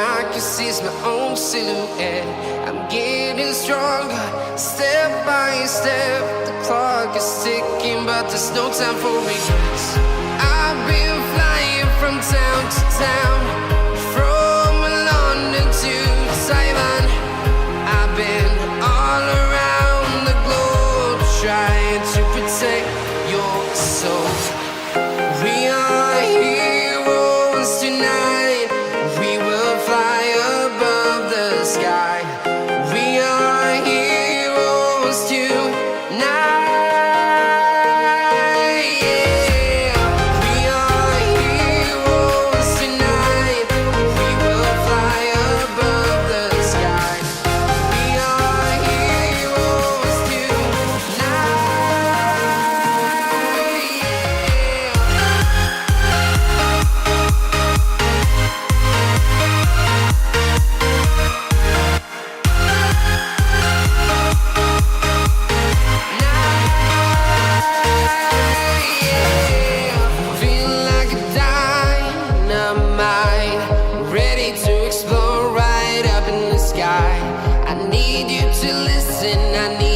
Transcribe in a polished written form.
I can see is my own silhouette. I'm getting stronger, step by step. The clock is ticking, but there's no time for regrets. I've been flying from town to town, from London to Taiwan. I've been all around the globe trying to protect your soul. We are heroes tonight. We will fly above the sky. We are heroes tonight. Yeah. We are heroes tonight. We will fly above the sky. We are heroes tonight. Feel like a dynamite, ready to explode right up in the sky. I need you to listen, I need